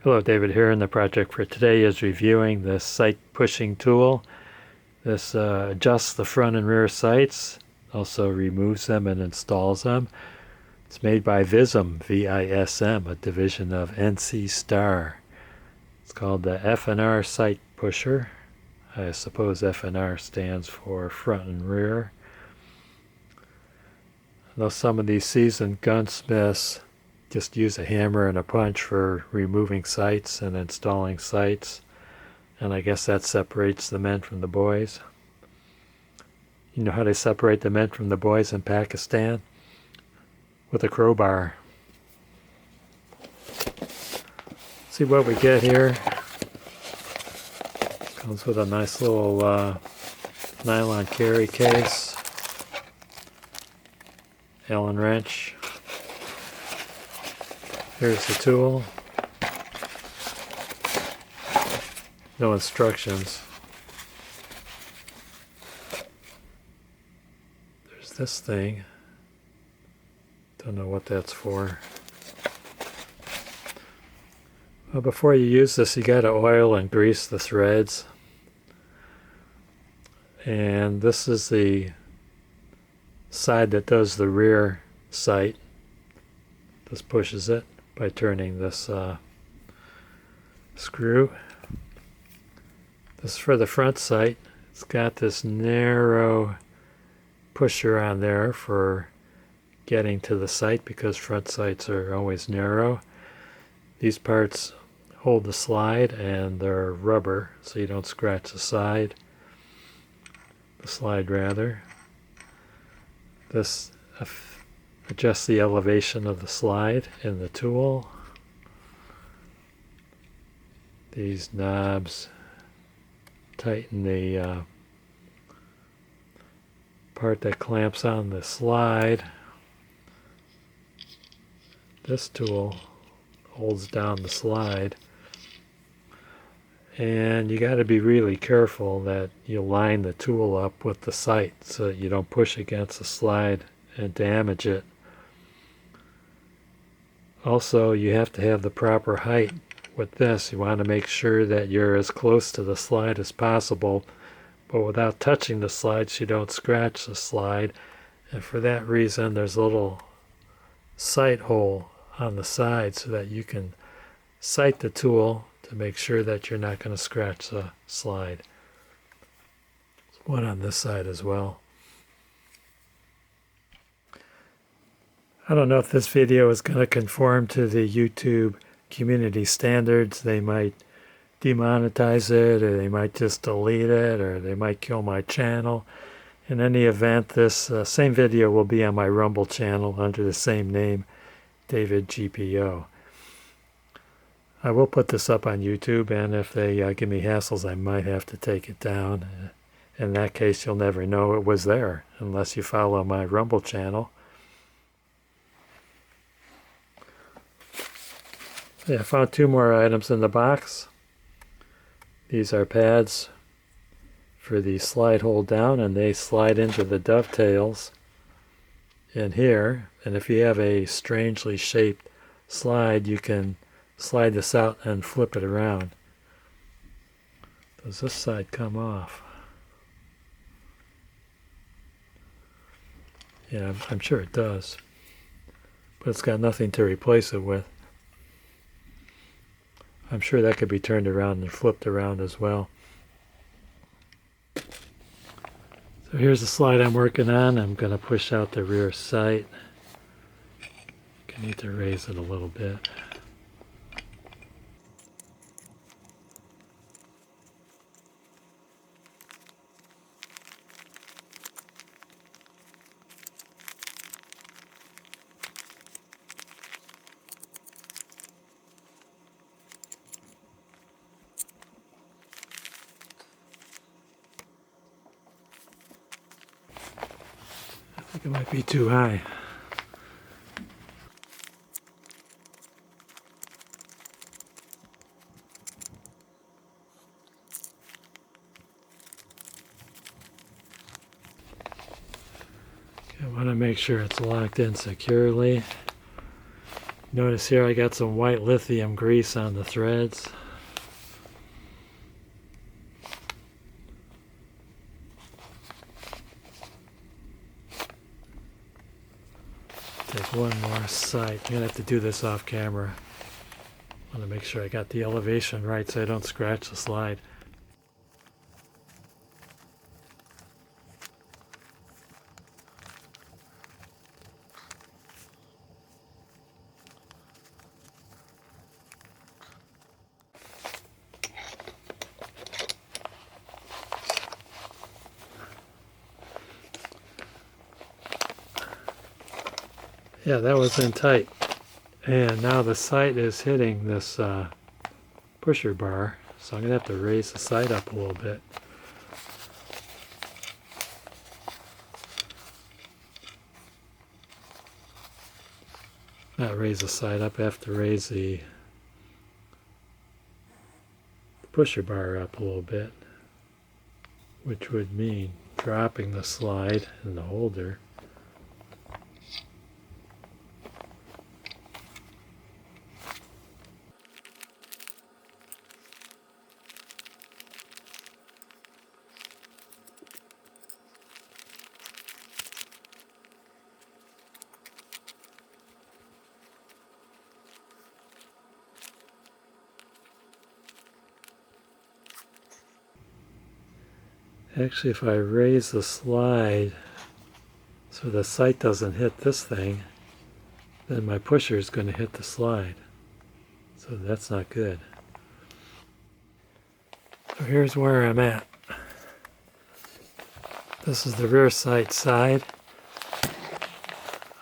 Hello, David here, and the project for today is reviewing the sight pushing tool. This adjusts the front and rear sights, also removes them and installs them. It's made by VISM, V-I-S-M, a division of NC Star. It's called the FNR sight pusher. I suppose FNR stands for front and rear. Though some of these seasoned gunsmiths just use a hammer and a punch for removing sights and installing sights, and I guess that separates the men from the boys. You know how they separate the men from the boys in Pakistan? With a crowbar. See what we get here. Comes with a nice little nylon carry case, Allen wrench. Here's the tool. No instructions. There's this thing. Don't know what that's for. Well, before you use this, you got to oil and grease the threads. And this is the side that does the rear sight. This pushes it by turning this screw. This is for the front sight. It's got this narrow pusher on there for getting to the sight because front sights are always narrow. These parts hold the slide and they're rubber so you don't scratch the slide rather. This adjusts the elevation of the slide in the tool. These knobs tighten the part that clamps on the slide. This tool holds down the slide. And you got to be really careful that you line the tool up with the sight so that you don't push against the slide and damage it. Also, you have to have the proper height with this. You want to make sure that you're as close to the slide as possible, but without touching the slide so you don't scratch the slide. And for that reason, there's a little sight hole on the side so that you can sight the tool to make sure that you're not going to scratch the slide. There's one on this side as well. I don't know if this video is going to conform to the YouTube community standards. They might demonetize it, or they might just delete it, or they might kill my channel. In any event, this same video will be on my Rumble channel under the same name, davidgpo. I will put this up on YouTube, and if they give me hassles, I might have to take it down. In that case, you'll never know it was there unless you follow my Rumble channel. Yeah, I found two more items in the box. These are pads for the slide hold down, and they slide into the dovetails in here. And if you have a strangely shaped slide, you can slide this out and flip it around. Does this side come off? Yeah, I'm sure it does. But it's got nothing to replace it with. I'm sure that could be turned around and flipped around as well. So here's the slide I'm working on. I'm going to push out the rear sight. I need to raise it a little bit. I think it might be too high. I want to make sure it's locked in securely. Notice here I got some white lithium grease on the threads. Take one more sight. I'm going to have to do this off camera. I want to make sure I got the elevation right so I don't scratch the slide. Yeah, that was in tight. And now the sight is hitting this pusher bar, so I'm going to have to raise the sight up a little bit. Not raise the sight up, I have to raise the pusher bar up a little bit, which would mean dropping the slide in the holder. Actually, if I raise the slide so the sight doesn't hit this thing, then my pusher is going to hit the slide. So that's not good. So here's where I'm at. This is the rear sight side.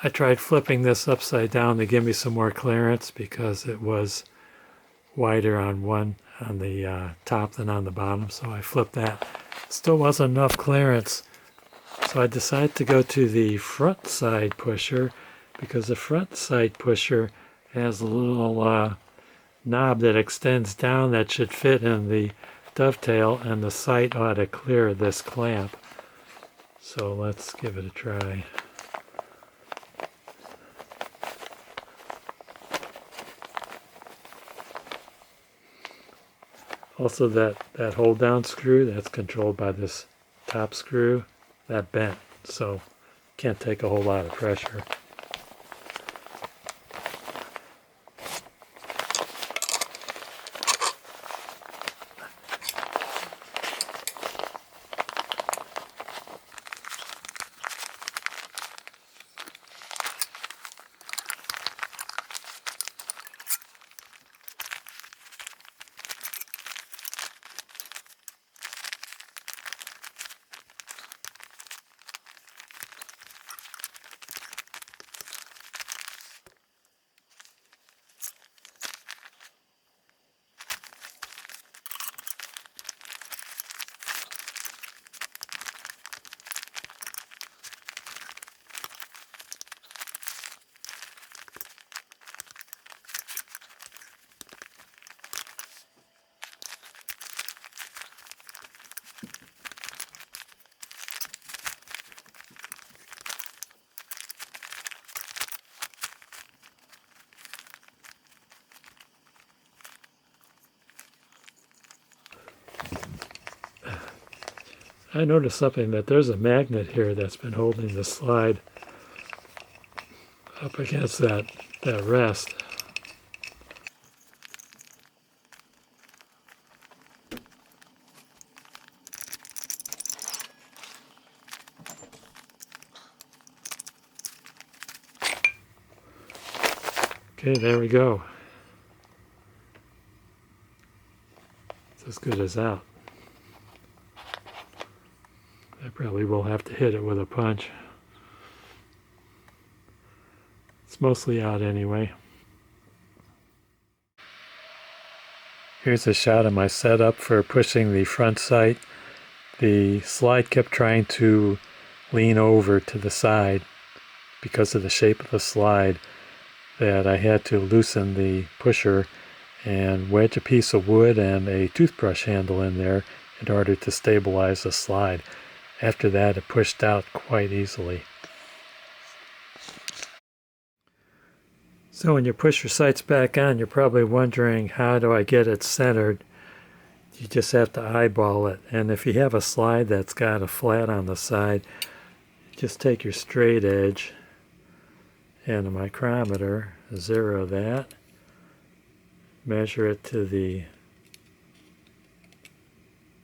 I tried flipping this upside down to give me some more clearance because it was wider on the top than on the bottom, so I flipped that. Still wasn't enough clearance, so I decided to go to the front side pusher because the front side pusher has a little knob that extends down that should fit in the dovetail, and the sight ought to clear this clamp. So let's give it a try. Also that hold down screw that's controlled by this top screw, that bent, so can't take a whole lot of pressure. I noticed something, that there's a magnet here that's been holding the slide up against that rest. Okay, there we go. It's as good as out. I probably will have to hit it with a punch. It's mostly out anyway. Here's a shot of my setup for pushing the front sight. The slide kept trying to lean over to the side because of the shape of the slide, that I had to loosen the pusher and wedge a piece of wood and a toothbrush handle in there in order to stabilize the slide. After that, it pushed out quite easily. So when you push your sights back on, you're probably wondering, how do I get it centered? You just have to eyeball it. And if you have a slide that's got a flat on the side, just take your straight edge and a micrometer, zero that, measure it to the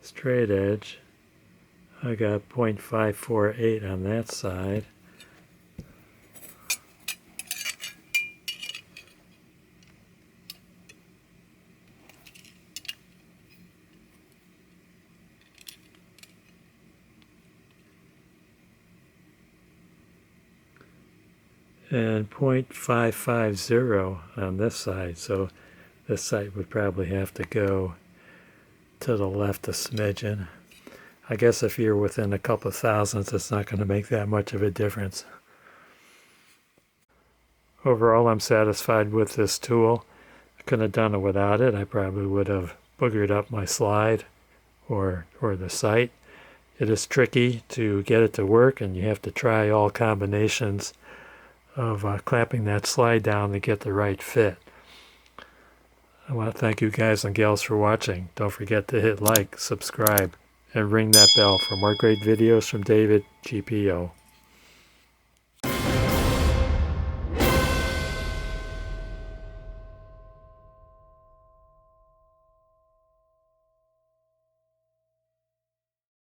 straight edge. I got 0.548 on that side. And 0.550 on this side, so this side would probably have to go to the left a smidgen. I guess if you're within a couple of thousandths, it's not going to make that much of a difference. Overall, I'm satisfied with this tool. I couldn't have done it without it. I probably would have boogered up my slide or the sight. It is tricky to get it to work, and you have to try all combinations of clamping that slide down to get the right fit. I want to thank you guys and gals for watching. Don't forget to hit like, subscribe, and ring that bell for more great videos from David GPO.